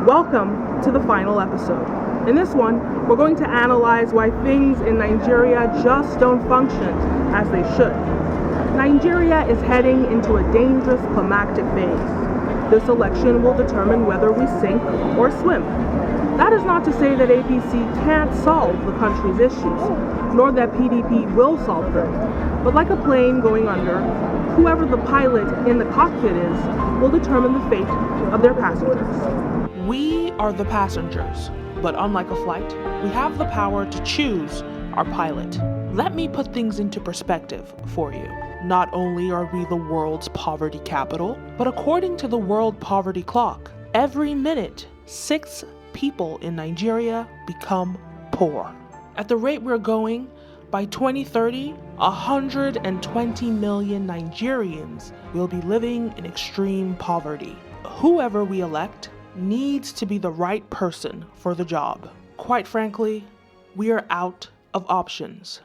Welcome to the final episode. In this one, we're going to analyze why things in Nigeria just don't function as they should. Nigeria is heading into a dangerous climactic phase. This election will determine whether we sink or swim. That is not to say that APC can't solve the country's issues, nor that PDP will solve them. But like a plane going under, whoever the pilot in the cockpit is will determine the fate of their passengers. We are the passengers, but unlike a flight, we have the power to choose our pilot. Let me put things into perspective for you. Not only are we the world's poverty capital, but according to the World Poverty Clock, every minute, 6 people in Nigeria become poor. At the rate we're going, by 2030, 120 million Nigerians will be living in extreme poverty. Whoever we elect needs to be the right person for the job. Quite frankly, we are out of options.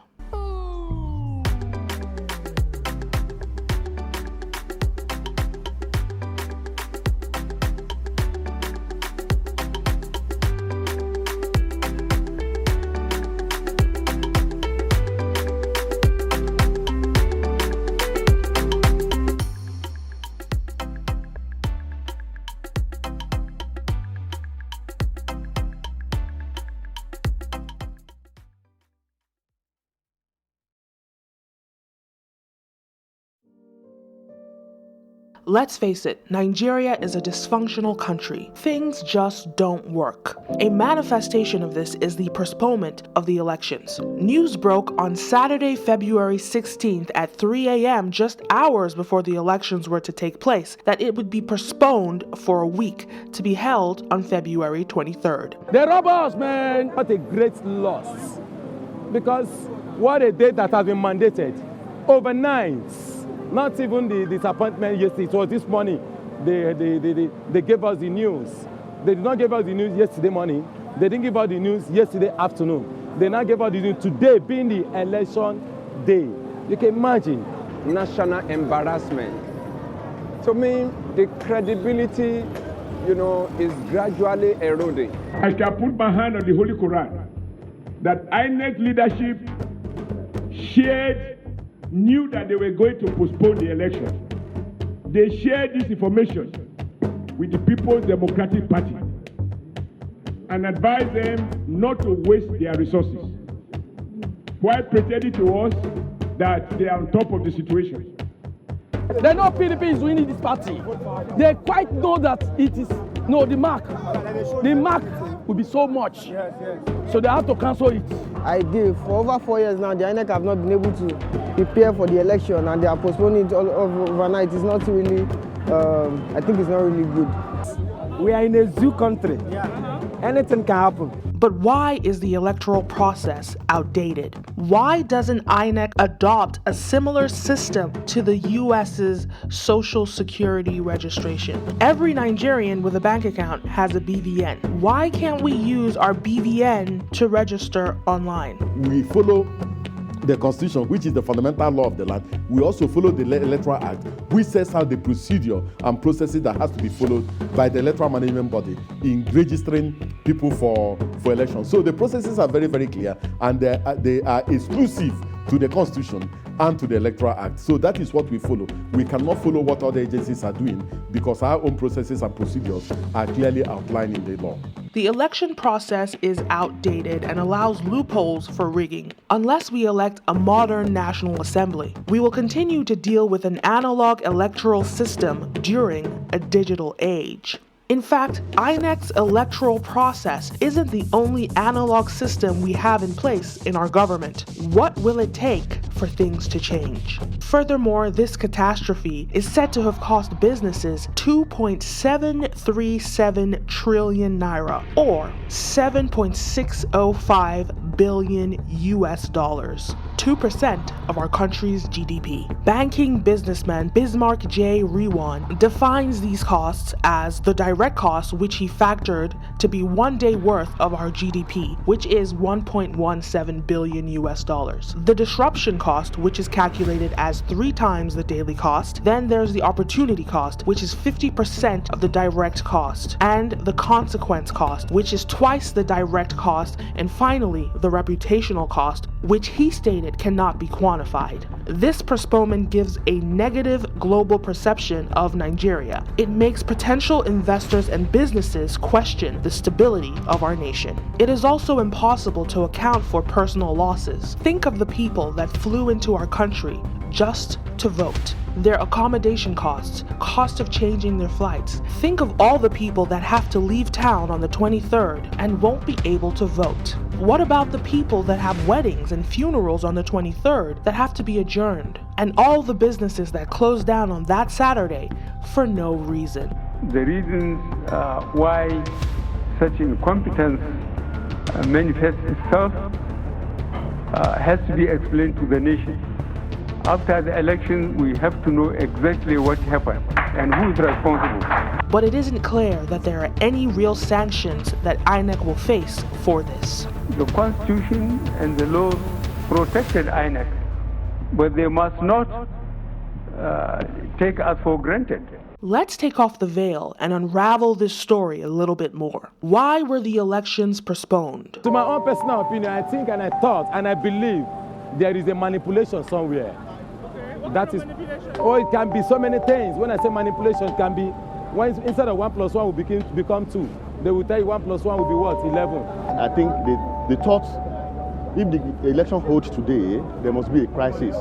Let's face it, Nigeria is a dysfunctional country. Things just don't work. A manifestation of this is the postponement of the elections. News broke on Saturday, February 16th at 3 a.m., just hours before the elections were to take place, that it would be postponed for a week to be held on February 23rd. They rob us, man! What a great loss. Because what a date that has been mandated overnight. Not even the disappointment yesterday, it was this morning. They gave us the news. They did not give us the news yesterday morning. They didn't give us the news yesterday afternoon. They now gave us the news today being the election day. You can imagine. National embarrassment. To me, the credibility, is gradually eroding. I can put my hand on the Holy Quran that INEC leadership knew that they were going to postpone the election. They shared this information with the People's Democratic Party and advised them not to waste their resources, while pretending to us that they are on top of the situation. They know PDP is winning this party. They quite know that it is, the mark will be so much. So they have to cancel it. I did. For over 4 years now, the INEC have not been able to prepare for the election, and they are postponing it all overnight. It's not really, I think it's not really good. We are in a zoo country. Anything can happen. But why is the electoral process outdated? Why doesn't INEC adopt a similar system to the US's Social Security registration? Every Nigerian with a bank account has a BVN. Why can't we use our BVN to register online? We follow the Constitution, which is the fundamental law of the land. We also follow the Electoral Act, which sets out the procedure and processes that has to be followed by the electoral management body in registering people for elections. So the processes are very, very clear, and they are exclusive to the Constitution and to the Electoral Act. So that is what we follow. We cannot follow what other agencies are doing because our own processes and procedures are clearly outlined in the law. The election process is outdated and allows loopholes for rigging. Unless we elect a modern National Assembly, we will continue to deal with an analog electoral system during a digital age. In fact, INEC's electoral process isn't the only analog system we have in place in our government. What will it take for things to change? Furthermore, this catastrophe is said to have cost businesses 2.737 trillion naira, or $7.605 billion US. 2% of our country's GDP. Banking businessman Bismarck J. Rewan defines these costs as the direct costs which he factored to be 1 day worth of our GDP, which is $1.17 billion US. The disruption cost, which is calculated as 3 times the daily cost. Then there's the opportunity cost, which is 50% of the direct cost, and the consequence cost, which is twice the direct cost, and finally the reputational cost, which he stated cannot be quantified. This postponement gives a negative global perception of Nigeria. It makes potential investors and businesses question the stability of our nation. It is also impossible to account for personal losses. Think of the people that flew into our country just to vote. Their accommodation costs, cost of changing their flights. Think of all the people that have to leave town on the 23rd and won't be able to vote. What about the people that have weddings and funerals on the 23rd that have to be adjourned? And all the businesses that close down on that Saturday for no reason? The reasons why such incompetence manifests itself has to be explained to the nation. After the election, we have to know exactly what happened and who is responsible. But it isn't clear that there are any real sanctions that INEC will face for this. The Constitution and the laws protected INEC, but they must not take us for granted. Let's take off the veil and unravel this story a little bit more. Why were the elections postponed? To my own personal opinion, I think and I thought and I believe there is a manipulation somewhere. That is, or it can be so many things. When I say manipulation, it can be when instead of 1 + 1 will become 2. They will tell you 1 + 1 will be what? 11. I think the thought, if the election holds today, there must be a crisis.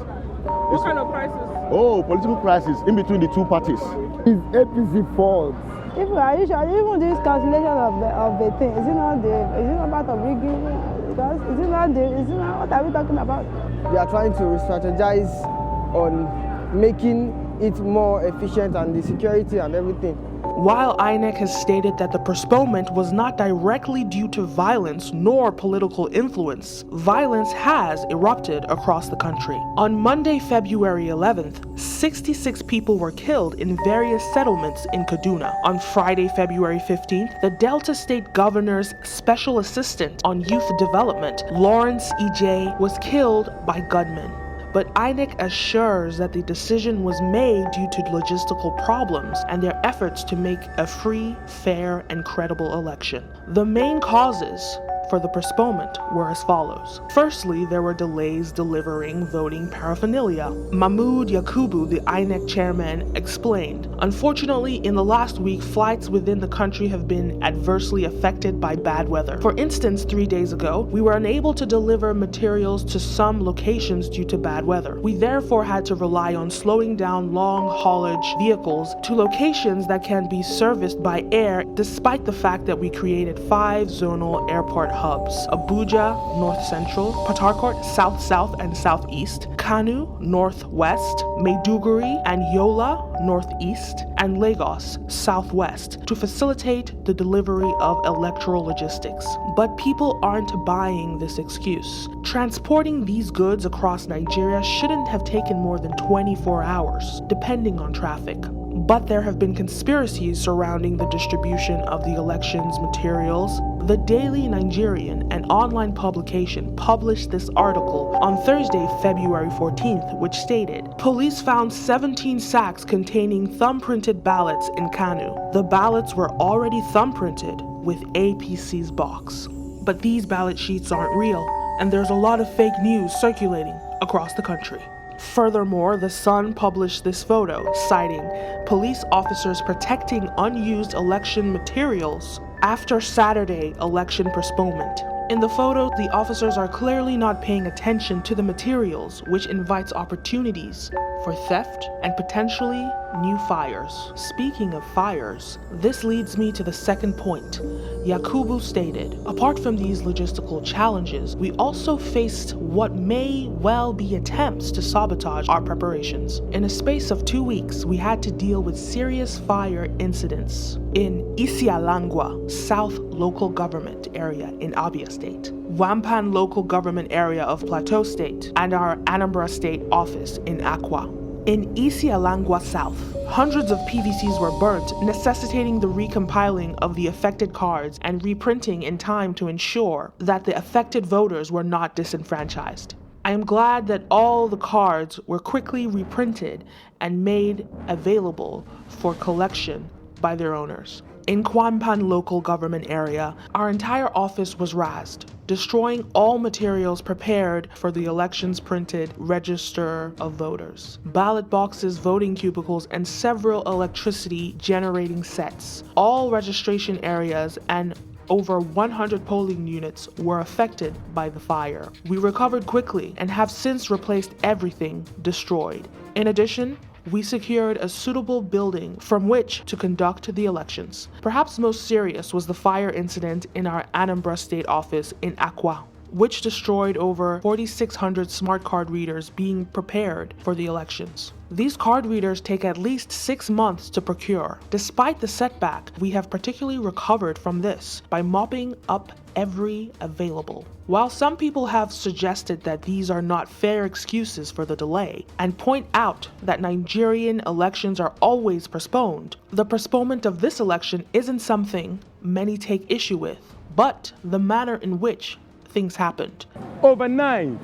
What kind of crisis? Oh, political crisis in between the two parties. It's APC fault. If are you sure, even this cancellation of the thing, is it not part of rigging? Because is it not what are we talking about? They are trying to re-strategize on making it more efficient and the security and everything. While INEC has stated that the postponement was not directly due to violence nor political influence, violence has erupted across the country. On Monday, February 11th, 66 people were killed in various settlements in Kaduna. On Friday, February 15th, the Delta State Governor's Special Assistant on Youth Development, Lawrence E.J., was killed by gunmen. But INEC assures that the decision was made due to logistical problems and their efforts to make a free, fair, and credible election. The main causes for the postponement were as follows. Firstly, there were delays delivering voting paraphernalia. Mahmood Yakubu, the INEC chairman, explained, "Unfortunately, in the last week, flights within the country have been adversely affected by bad weather. For instance, 3 days ago, we were unable to deliver materials to some locations due to bad weather. We therefore had to rely on slowing down long haulage vehicles to locations that can be serviced by air, despite the fact that we created 5 zonal airport hubs: Abuja, North Central; Port Harcourt, South South and Southeast; Kanu, Northwest; Maiduguri and Yola, Northeast; and Lagos, Southwest, to facilitate the delivery of electoral logistics. But people aren't buying this excuse. Transporting these goods across Nigeria shouldn't have taken more than 24 hours, depending on traffic. But there have been conspiracies surrounding the distribution of the elections materials. The Daily Nigerian, an online publication, published this article on Thursday, February 14th, which stated, "Police found 17 sacks containing thumb-printed ballots in Kanu. The ballots were already thumb-printed with APC's box." But these ballot sheets aren't real, and there's a lot of fake news circulating across the country. Furthermore, The Sun published this photo, citing police officers protecting unused election materials after Saturday election postponement. In the photo, the officers are clearly not paying attention to the materials, which invites opportunities for theft and potentially new fires. Speaking of fires, this leads me to the second point. Yakubu stated, "Apart from these logistical challenges, we also faced what may well be attempts to sabotage our preparations. In a space of 2 weeks, we had to deal with serious fire incidents in Isialangwa, South Local Government Area in Abia State. Wampan local government area of Plateau State, and our Anambra State office in Akwa. In Isialangwa South, hundreds of PVCs were burnt, necessitating the recompiling of the affected cards and reprinting in time to ensure that the affected voters were not disenfranchised. I am glad that all the cards were quickly reprinted and made available for collection by their owners. In Wampan local government area, our entire office was razed, destroying all materials prepared for the election's printed register of voters, ballot boxes, voting cubicles, and several electricity generating sets. All registration areas and over 100 polling units were affected by the fire. We recovered quickly and have since replaced everything destroyed. In addition, we secured a suitable building from which to conduct the elections. Perhaps most serious was the fire incident in our Anambra State office in Akwa, which destroyed over 4,600 smart card readers being prepared for the elections. These card readers take at least 6 months to procure. Despite the setback, we have particularly recovered from this by mopping up every available. While some people have suggested that these are not fair excuses for the delay and point out that Nigerian elections are always postponed, the postponement of this election isn't something many take issue with, but the manner in which things happened. Overnight,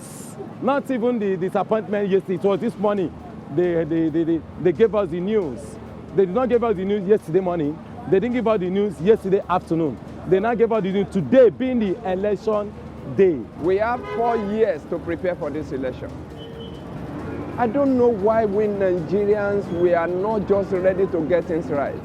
not even the disappointment yesterday, it was this morning. They gave us the news. They did not give us the news yesterday morning. They didn't give us the news yesterday afternoon. They now gave us the news today being the election day. We have 4 years to prepare for this election. I don't know why we Nigerians, we are not just ready to get things right.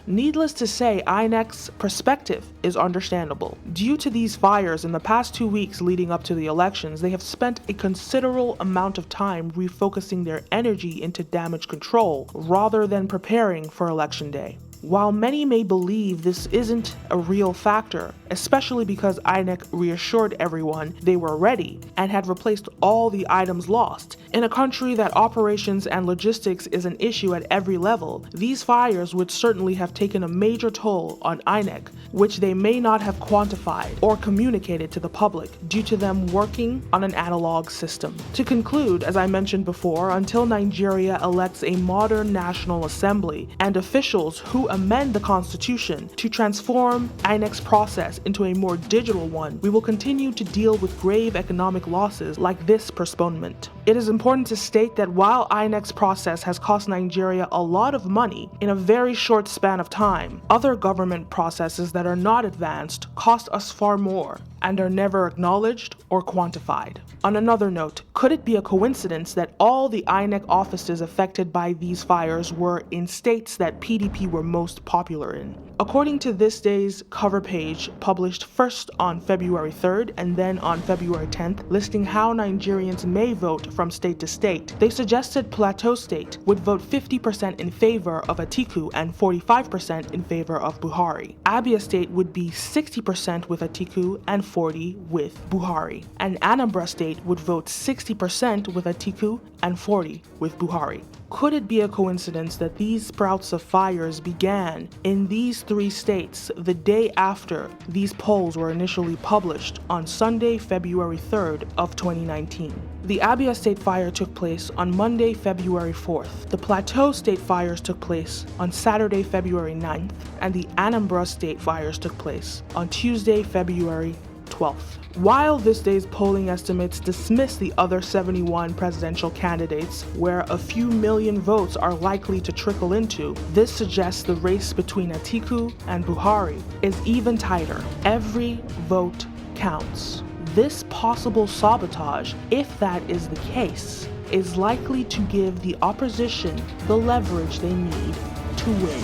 Needless to say, INEC's perspective is understandable. Due to these fires in the past 2 weeks leading up to the elections, they have spent a considerable amount of time refocusing their energy into damage control rather than preparing for election day. While many may believe this isn't a real factor, especially because INEC reassured everyone they were ready and had replaced all the items lost, in a country that operations and logistics is an issue at every level, these fires would certainly have taken a major toll on INEC, which they may not have quantified or communicated to the public due to them working on an analog system. To conclude, as I mentioned before, until Nigeria elects a modern National Assembly and officials who amend the Constitution to transform INEC's process into a more digital one, we will continue to deal with grave economic losses like this postponement. It is important to state that while INEC's process has cost Nigeria a lot of money in a very short span of time, other government processes that are not advanced cost us far more and are never acknowledged or quantified. On another note, could it be a coincidence that all the INEC offices affected by these fires were in states that PDP were most popular in? According to this day's cover page, published first on February 3rd and then on February 10th, listing how Nigerians may vote from state to state, they suggested Plateau State would vote 50% in favor of Atiku and 45% in favor of Buhari. Abia State would be 60% with Atiku and 40% with Buhari. And Anambra State would vote 60% with Atiku and 40% with Buhari. Could it be a coincidence that these sprouts of fires began in these 3 states the day after these polls were initially published on Sunday, February 3rd of 2019? The Abia State fire took place on Monday, February 4th. The Plateau State fires took place on Saturday, February 9th, and the Anambra State fires took place on Tuesday, February 12th. While this day's polling estimates dismiss the other 71 presidential candidates, where a few million votes are likely to trickle into, this suggests the race between Atiku and Buhari is even tighter. Every vote counts. This possible sabotage, if that is the case, is likely to give the opposition the leverage they need to win.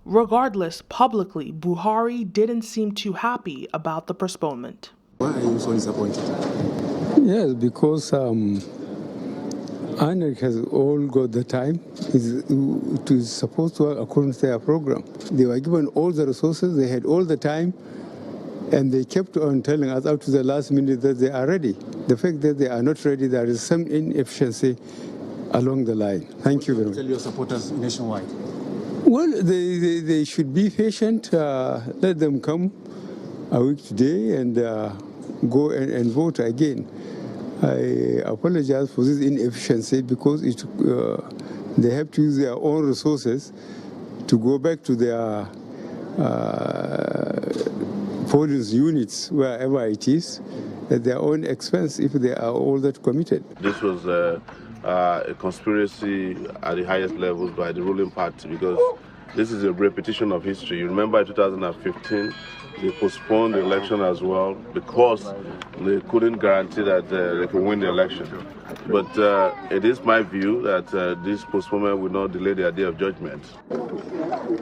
Regardless, publicly, Buhari didn't seem too happy about the postponement. Why are you so disappointed? Yes, because INEC has all got the time. It is supposed to work according to their program. They were given all the resources, they had all the time, and they kept on telling us up to the last minute that they are ready. The fact that they are not ready, there is some inefficiency along the line. Thank you very much. Tell your supporters nationwide. Well, they should be patient, let them come a week today and go and vote again. I apologize for this inefficiency because they have to use their own resources to go back to their polling units, wherever it is, at their own expense if they are all that committed. This was a conspiracy at the highest levels by the ruling party because this is a repetition of history. You remember in 2015, they postponed the election as well because they couldn't guarantee that they could win the election. But it is my view that this postponement will not delay their day of judgment.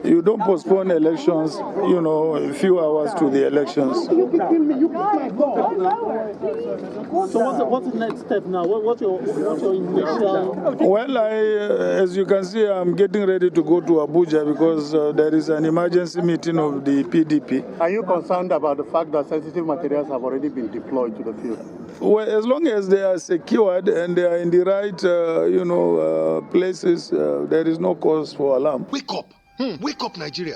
You don't postpone elections, a few hours to the elections. So what's the next step now? What's your initial... Well, as you can see, I'm getting ready to go to Abuja because there is an emergency meeting of the PDP. Are you concerned about the fact that sensitive materials have already been deployed to the field? Well, as long as they are secured and they are in the right, places, there is no cause for alarm. Wake up! Wake up, Nigeria.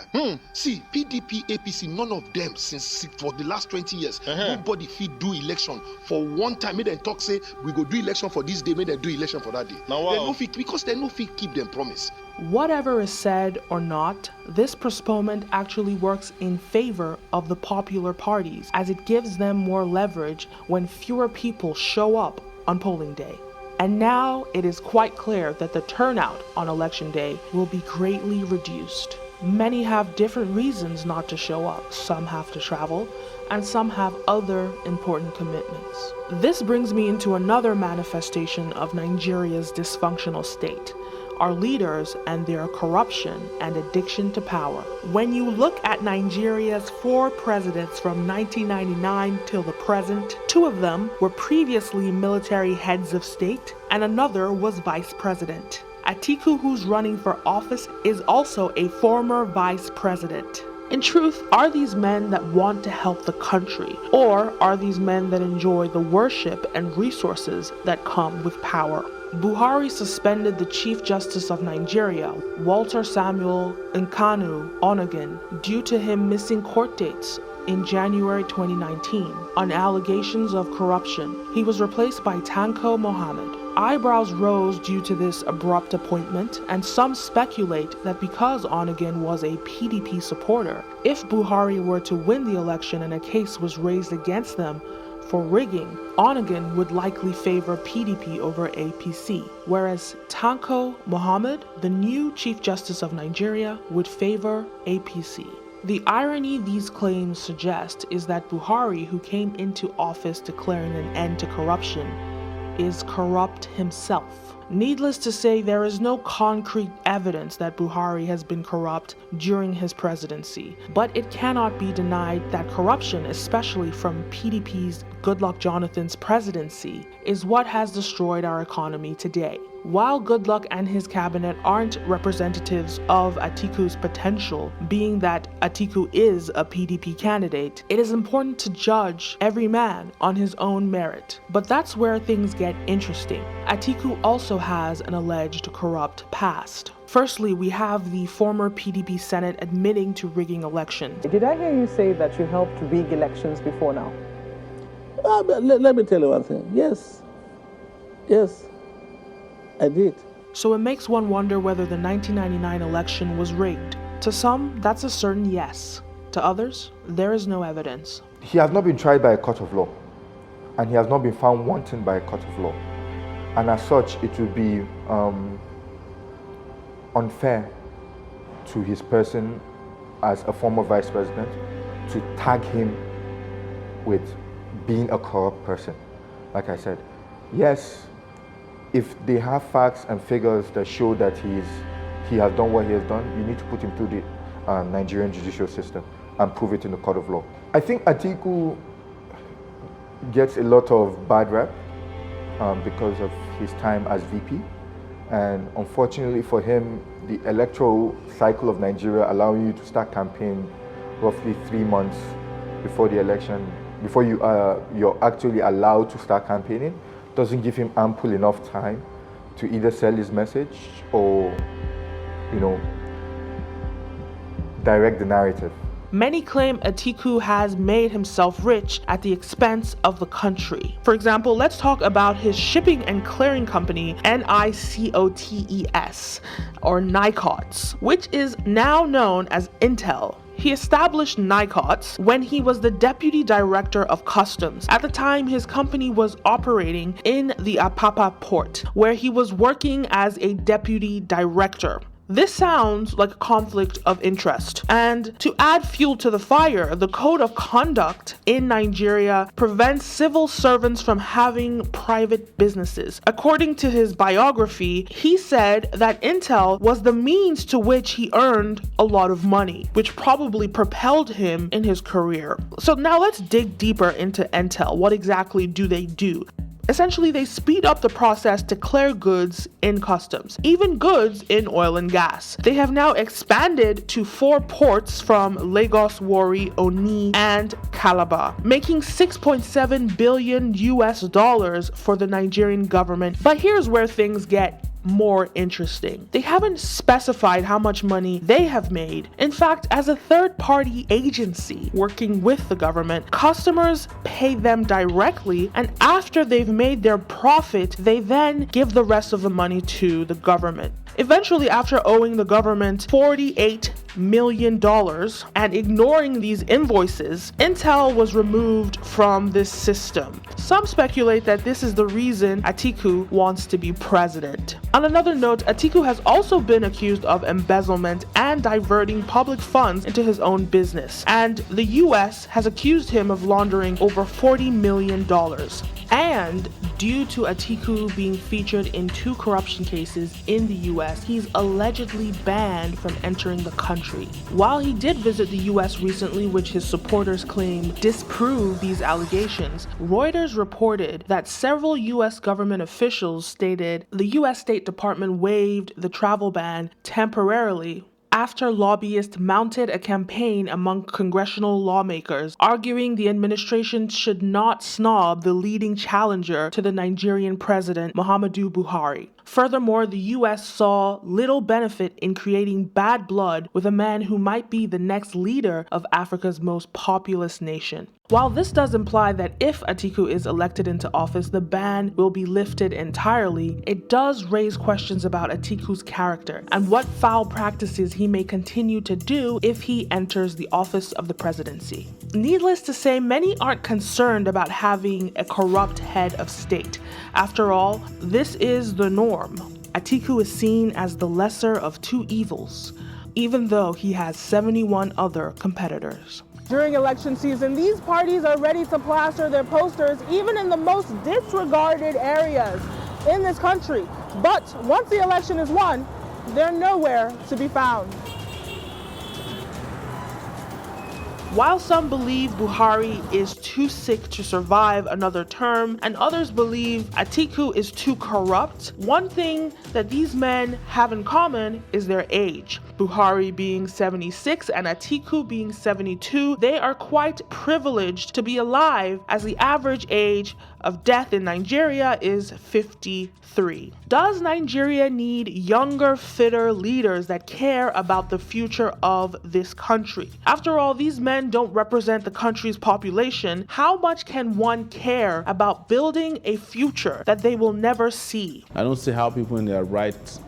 See, PDP, APC, none of them since for the last 20 years, nobody fit do election for one time. Make them talk, say, we go do election for this day, make them do election for that day. Now, wow. Because they no fit keep them promise. Whatever is said or not, this postponement actually works in favor of the popular parties as it gives them more leverage when fewer people show up on polling day. And now it is quite clear that the turnout on election day will be greatly reduced. Many have different reasons not to show up. Some have to travel, and some have other important commitments. This brings me into another manifestation of Nigeria's dysfunctional state: our leaders and their corruption and addiction to power. When you look at Nigeria's 4 presidents from 1999 till the present, 2 of them were previously military heads of state and another was vice president. Atiku, who's running for office, is also a former vice president. In truth, are these men that want to help the country, or are these men that enjoy the worship and resources that come with power? Buhari suspended the Chief Justice of Nigeria, Walter Samuel Nkanu Onagan, due to him missing court dates in January 2019 on allegations of corruption. He was replaced by Tanko Mohammed. Eyebrows rose due to this abrupt appointment, and some speculate that because Onagan was a PDP supporter, if Buhari were to win the election and a case was raised against them for rigging, Onagan would likely favor PDP over APC, whereas Tanko Mohammed, the new Chief Justice of Nigeria, would favor APC. The irony these claims suggest is that Buhari, who came into office declaring an end to corruption, is corrupt himself. Needless to say, there is no concrete evidence that Buhari has been corrupt during his presidency, but it cannot be denied that corruption, especially from PDP's Goodluck Jonathan's presidency, is what has destroyed our economy today. While Goodluck and his cabinet aren't representatives of Atiku's potential, being that Atiku is a PDP candidate, it is important to judge every man on his own merit. But that's where things get interesting. Atiku also has an alleged corrupt past. Firstly, we have the former PDP Senate admitting to rigging elections. Did I hear you say that you helped rig elections before now? Let me tell you one thing. Yes, I did. So it makes one wonder whether the 1999 election was rigged. To some, that's a certain yes. To others, there is no evidence. He has not been tried by a court of law, and he has not been found wanting by a court of law. And as such, it would be unfair to his person as a former vice president to tag him with being a corrupt person. Like I said, yes, if they have facts and figures that show that he has done what he has done, you need to put him through the Nigerian judicial system and prove it in the court of law. I think Atiku gets a lot of bad rep because of his time as VP. And unfortunately for him, the electoral cycle of Nigeria allowing you to start campaign roughly 3 months before the election, before you're actually allowed to start campaigning, doesn't give him ample enough time to either sell his message or, direct the narrative. Many claim Atiku has made himself rich at the expense of the country. For example, let's talk about his shipping and clearing company, NICOTES, or NICOTS, which is now known as Intel. He established NICOTS when he was the deputy director of customs. At the time, his company was operating in the Apapa port, where he was working as a deputy director. This sounds like a conflict of interest. And to add fuel to the fire, the code of conduct in Nigeria prevents civil servants from having private businesses. According to his biography, he said that Intel was the means to which he earned a lot of money, which probably propelled him in his career. So now let's dig deeper into Intel. What exactly do they do? Essentially, they speed up the process to clear goods in customs, even goods in oil and gas. They have now expanded to 4 ports from Lagos, Warri, Oni, and Calabar, making $6.7 billion for the Nigerian government. But here's where things get more interesting. They haven't specified how much money they have made. In fact, as a third-party agency working with the government, customers pay them directly, and after they've made their profit, they then give the rest of the money to the government. Eventually, after owing the government $48 million and ignoring these invoices, Intel was removed from this system. Some speculate that this is the reason Atiku wants to be president. On another note, Atiku has also been accused of embezzlement and diverting public funds into his own business, and the US has accused him of laundering over $40 million. And due to Atiku being featured in 2 corruption cases in the US, he's allegedly banned from entering the country. While he did visit the US recently, which his supporters claim disprove these allegations, Reuters reported that several US government officials stated the US State Department waived the travel ban temporarily after lobbyists mounted a campaign among congressional lawmakers, arguing the administration should not snob the leading challenger to the Nigerian president, Muhammadu Buhari. Furthermore, the US saw little benefit in creating bad blood with a man who might be the next leader of Africa's most populous nation. While this does imply that if Atiku is elected into office, the ban will be lifted entirely, it does raise questions about Atiku's character and what foul practices he may continue to do if he enters the office of the presidency. Needless to say, many aren't concerned about having a corrupt head of state. After all, this is the norm. Atiku is seen as the lesser of 2 evils, even though he has 71 other competitors. During election season, these parties are ready to plaster their posters even in the most disregarded areas in this country. But once the election is won, they're nowhere to be found. While some believe Buhari is too sick to survive another term, and others believe Atiku is too corrupt, one thing that these men have in common is their age. Buhari being 76 and Atiku being 72, they are quite privileged to be alive, as the average age of death in Nigeria is 53. Does Nigeria need younger, fitter leaders that care about the future of this country? After all, these men don't represent the country's population. How much can one care about building a future that they will never see? I don't see how people in their right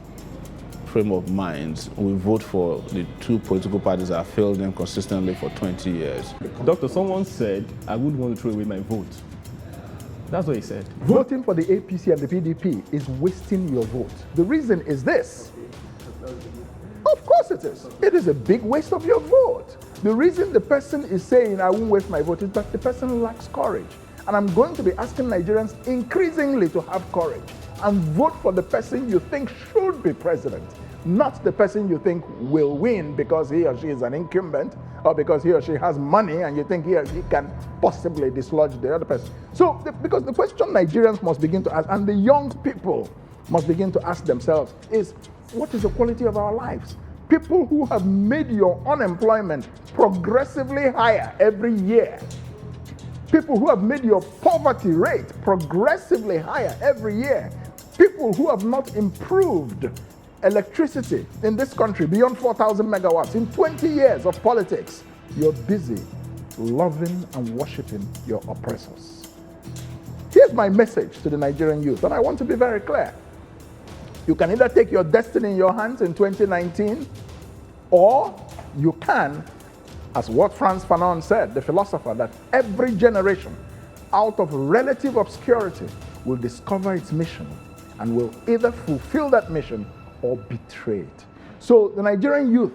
frame of minds will vote for the 2 political parties that have failed them consistently for 20 years. Doctor, someone said, I wouldn't want to throw away my vote. That's what he said. Voting for the APC and the PDP is wasting your vote. The reason is this. Of course it is. It is a big waste of your vote. The reason the person is saying, I won't waste my vote, is that the person lacks courage. And I'm going to be asking Nigerians increasingly to have courage and vote for the person you think should be president, not the person you think will win because he or she is an incumbent or because he or she has money and you think he or she can possibly dislodge the other person. So, because the question Nigerians must begin to ask, and the young people must begin to ask themselves, is what is the quality of our lives? People who have made your unemployment progressively higher every year. People who have made your poverty rate progressively higher every year. People who have not improved electricity in this country beyond 4,000 megawatts in 20 years of politics. You're busy loving and worshiping your oppressors. Here's my message to the Nigerian youth, and I want to be very clear. You can either take your destiny in your hands in 2019, or you can, as what Frantz Fanon said, the philosopher, that every generation out of relative obscurity will discover its mission and will either fulfill that mission or betray it. So the Nigerian youth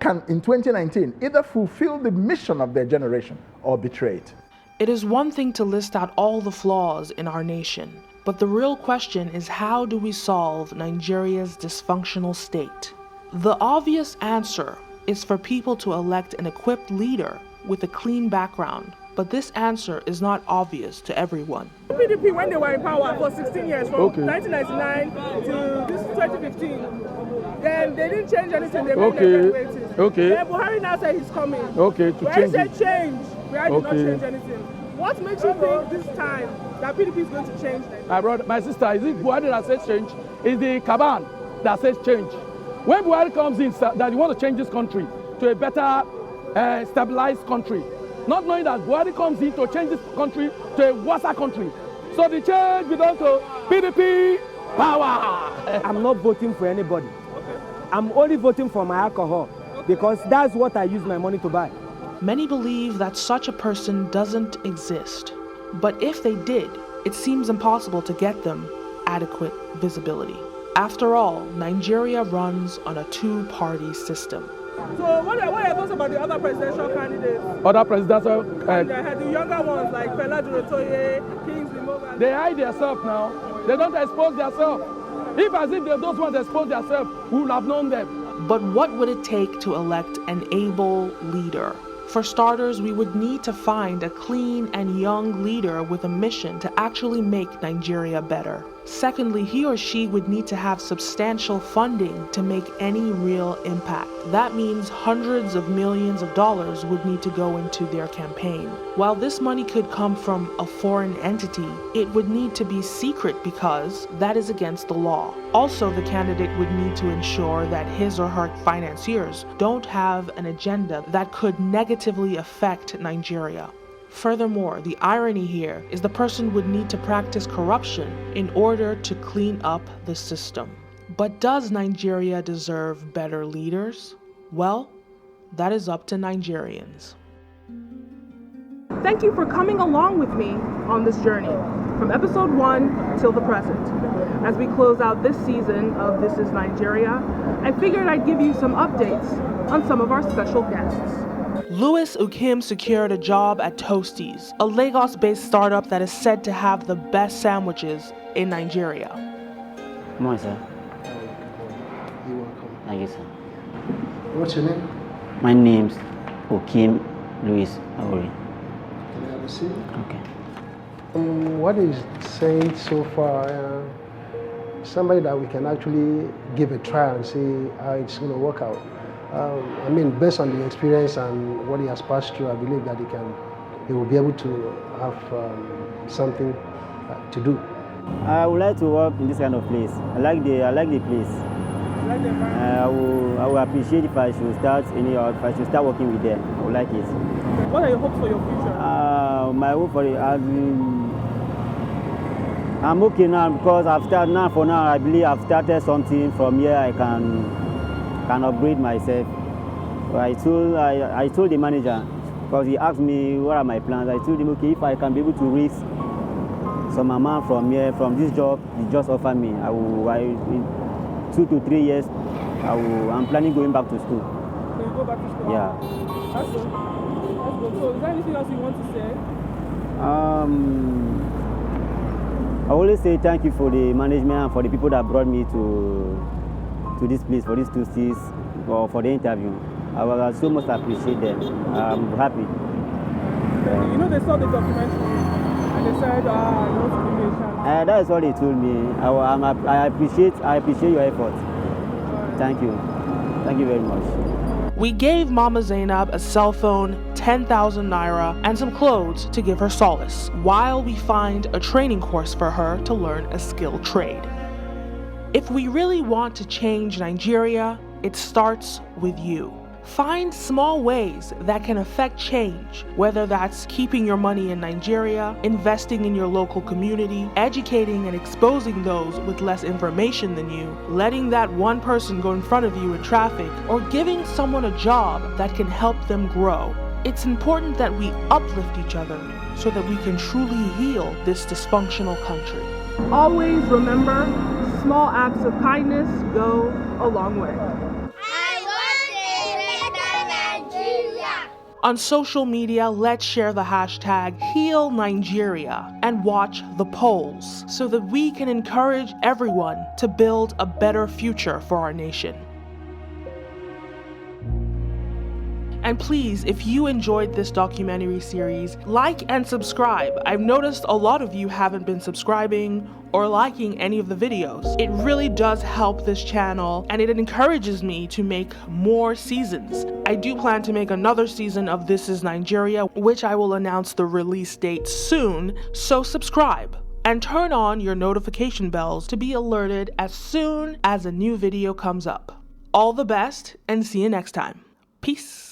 can, in 2019, either fulfill the mission of their generation or betray it. It is one thing to list out all the flaws in our nation, but the real question is, how do we solve Nigeria's dysfunctional state? The obvious answer is for people to elect an equipped leader with a clean background, but this answer is not obvious to everyone. PDP, when they were in power for 16 years, from 1999 to this 2015, then they didn't change anything. They made them waiting. Then Buhari now said he's coming. Buhari said change. Buhari did not change anything. What makes you think this time that PDP is going to change then? My brother, my sister, is it Buhari that says change? Is the Caban that says change? When Buhari comes in, that you want to change this country to a better, stabilized country, not knowing that Buhari comes in to change this country to a worse country. So the change belongs to PDP power. I'm not voting for anybody. I'm only voting for my alcohol because that's what I use my money to buy. Many believe that such a person doesn't exist. But if they did, it seems impossible to get them adequate visibility. After all, Nigeria runs on a two-party system. So what are your thoughts about the other presidential candidates? Other presidential the younger ones like Fela Durotoye, Kingsley Moghalu. They hide themselves now. They don't expose themselves. If as if those ones expose themselves, we would have known them. But what would it take to elect an able leader? For starters, we would need to find a clean and young leader with a mission to actually make Nigeria better. Secondly, he or she would need to have substantial funding to make any real impact. That means hundreds of millions of dollars would need to go into their campaign. While this money could come from a foreign entity, it would need to be secret because that is against the law. Also, the candidate would need to ensure that his or her financiers don't have an agenda that could negatively affect Nigeria. Furthermore, the irony here is the person would need to practice corruption in order to clean up the system. But does Nigeria deserve better leaders? Well, that is up to Nigerians. Thank you for coming along with me on this journey, from episode 1 till the present. As we close out this season of This is Nigeria, I figured I'd give you some updates on some of our special guests. Louis Ukim secured a job at Toasties, a Lagos-based startup that is said to have the best sandwiches in Nigeria. Morning, sir. You're welcome. Thank you, sir. What's your name? My name's Ukim Louis Awori. Can I have a seat? Okay. What is saying so far? Somebody that we can actually give a try and see how it's going to work out. I mean, based on the experience and what he has passed through, I believe that he will be able to have something to do. I would like to work in this kind of place. I like the place. I will appreciate if I should start working with them. I would like it. What are your hopes for your future? My hope for it, I'm okay now because I've started now. For now, I believe I've started something. From here, I can upgrade myself. So I told the manager, because he asked me what are my plans. I told him, okay, if I can be able to raise some amount from here, from this job, he just offered me. In 2 to 3 years, I'm planning going back to school. So you go back to school? Yeah. That's good. So is there anything else you want to say? I always say thank you for the management and for the people that brought me to this place, for these 2 cities, or for the interview. I will so much appreciate them. I'm happy. You know, they saw the documentary and they said, you want to give me a chance. That is what they told me. I appreciate your effort. Thank you. Thank you very much. We gave Mama Zainab a cell phone, 10,000 naira, and some clothes to give her solace, while we find a training course for her to learn a skilled trade. If we really want to change Nigeria, it starts with you. Find small ways that can affect change, whether that's keeping your money in Nigeria, investing in your local community, educating and exposing those with less information than you, letting that one person go in front of you in traffic, or giving someone a job that can help them grow. It's important that we uplift each other so that we can truly heal this dysfunctional country. Always remember, small acts of kindness go a long way. On social media, let's share the hashtag #HealNigeria and watch the polls so that we can encourage everyone to build a better future for our nation. And please, if you enjoyed this documentary series, like and subscribe. I've noticed a lot of you haven't been subscribing or liking any of the videos. It really does help this channel and it encourages me to make more seasons. I do plan to make another season of This Is Nigeria, which I will announce the release date soon, so subscribe and turn on your notification bells to be alerted as soon as a new video comes up. All the best and see you next time. Peace.